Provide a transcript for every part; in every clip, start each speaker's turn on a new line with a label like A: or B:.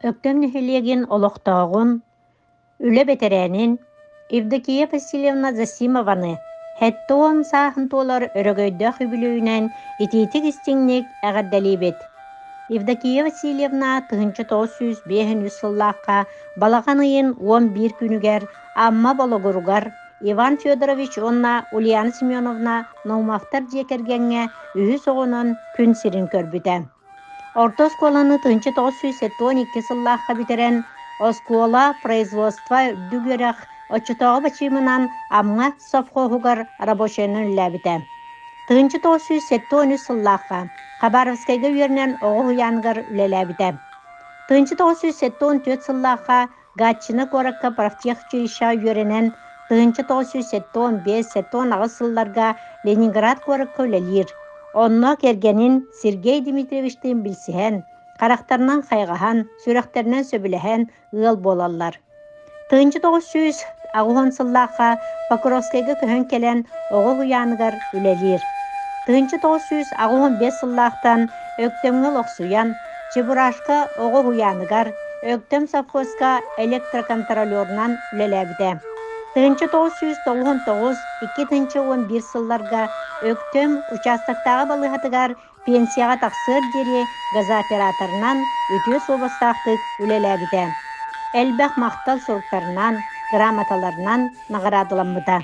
A: Öktем nühülegen oloqtağın, üle beterenin, Evdokiya Vasilyevna Zasimovany, hette on sahın tolar örögöydöh übülüyünen ititik istinlik ägäddälibet. Evdokiya Vasilyevna 1905 sılлааққа балаған ıyın 11 günüger amma bologurugar Ivan Fyodorovich onna Ulyana Semyonovna Naumaftar jekergenge ühü soğunun kün sirin körbüte. Orta skolаны 1912 сыллааққа битирен Оскола производства дүгөрәк очытағы бачымынан амма совхозугар рабочайнын үлләбите. 1913 сыллааққа Хабаровскайга үйернен оғы хуянгар үлеләбите. 1914 сыллааққа Гатчины коракка профтехчилища үйеренен 1915-19 сылларга Ленинград коракка үлелер. Онно кергенин Сергей Дмитриевичтин билсиһен, карактарынан хайгаһан, сүрәхтеринен сөбүлэһэн ыал болаллар. 1910 сыллааққа Покровскайга көһөн келен оҕо хуяныгар үлелир. 1915 сыллаақтан Өктөмгө лохсуян, Чебурашка оҕо хуяныгар, Өктөм совхозга электроконтролернан үлеләбите. 1999-2011 сылларга Өктөм участоктағы балыхатыгар пенсияға тақсыр дери газа операторынан өтөс обастақтық үлеләбіде. Әлбәқ мақтал соруктарынан, грамоталарынан нағарадыламыда.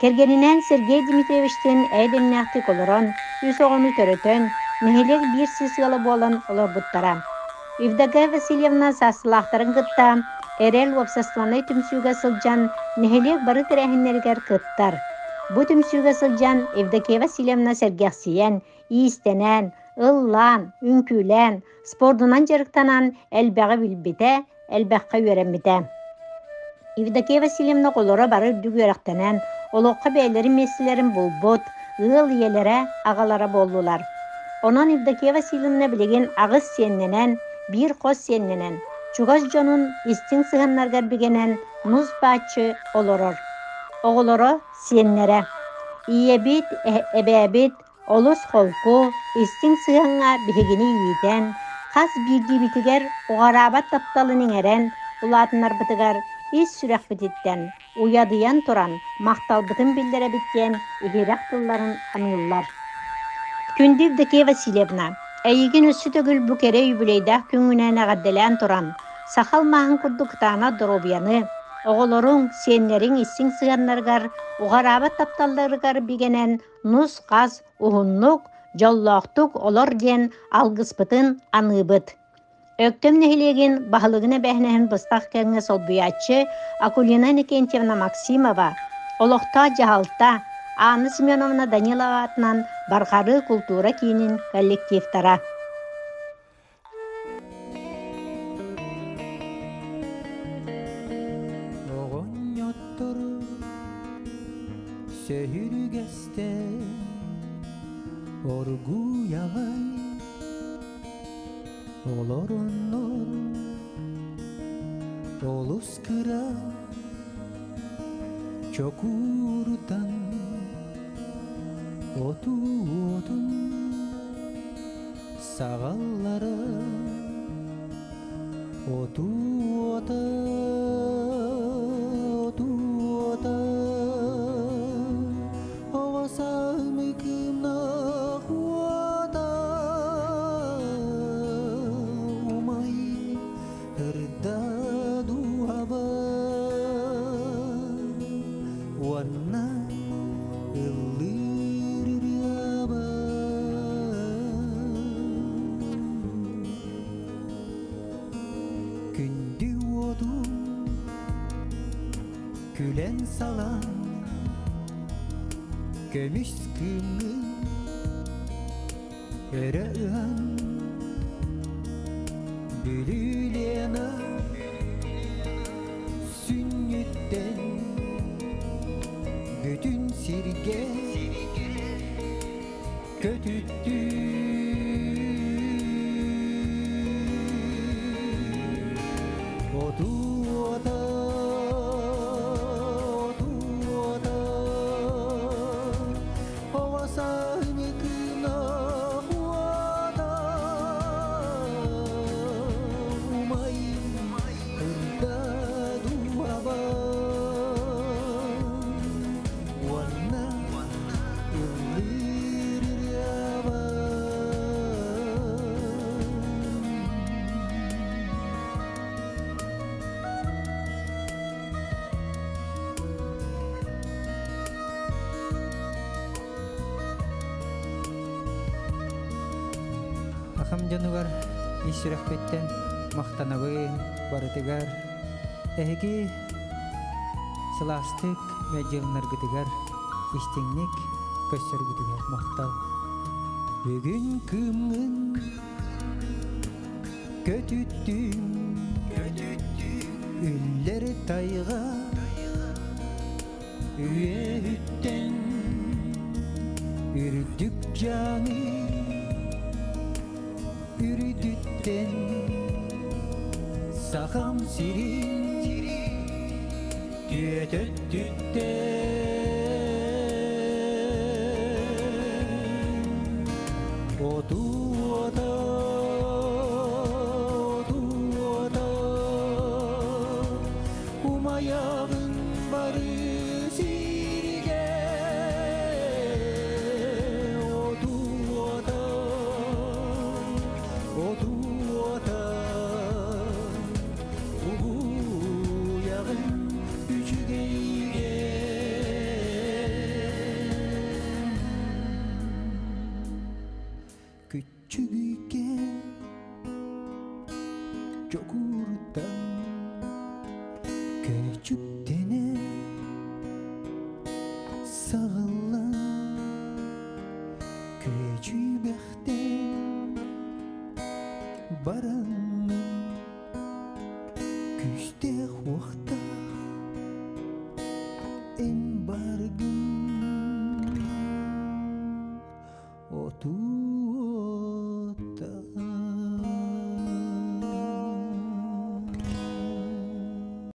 A: Кергенінен Сергей Дмитриевичтен әйденнәқтік олырын, үс оғыны төрөтөн, нехелек бір сысылы болын олар бұттара. Евдокия Васильевна сасылақтарын кытта, Эрел обществоны түмсүгө сылжан нехелек бары тирәһиннергер кыттар. Бу түмсүгө сылжан Евдокия Васильевна сергәхсиен, иистенен, ыллан, үнкүлен, спордунан жарыктанан әлбәгы билбите, әлбәккә үйрәнмите. Евдокия Васильевна колора бары дүгөрәктәнән, олоққа бәйләре месселәрен булбот, ыл иеләре агалары болдулар. Онан Евдокия Васильевна билеген агыс сенненен, bir қос сенненен, Чугас жонун истин сыганнаргар бигенен нуз бачы олорор. Оголоро сеннере. Иебит, эбәбит, олус холку, истин сыганга бигени иетен, хас бирди битигер оғарабат тапталының әрен, улатынар бітігер ис сүрәк бітеттен, уядыян туран, мақтал бітін білдері біттен, егерек тылларын аныллар. Күнді Евдокия Васильевна, әйеген өссі төгіл бүкере үйбілейдәк күңінен ағадделән туран, сақал мағын күрдіктана дұробияны, оғылырың, сенлерің исің сығанларғар, уғарабат тапталларғар бігенен нұз қаз, ұғынлық, жоллақтық олар ден алғыспытын аныбыт. Өктөм нехилеген бағылығына бәхінәхін бұстақ кәңі солбуячы Акулина Никентьевна Максимова, олықта жағалта, Анна Семеновна Данилова атынан барғары культура кейінін коллективтара.
B: Sehirgeste orgu yağay olorunur olus kıra çokurdan otun sağallara otu Gülen salan Gömüş kımı Öreğen Bülülene Sünnütten Bütün sirge Kötüttü umay
C: Сахам жанугар ишрахпеттен мақтанабын барытыгар. Эги сыластык мәжелнаргытыгар истеңник көссөргүтүгар мақтал.
B: Бүгін кымын көтүттүң Үллер тайға Үйеттен Үрдік жаңы Үрдіттен Сақам сирин Түйетөттүттен Оту ота Умаягын бары сирге Оту ота Уягын үчүгейге Küçükken çok uğurdan küçüktene sağılan küçübekten baranın küste vakti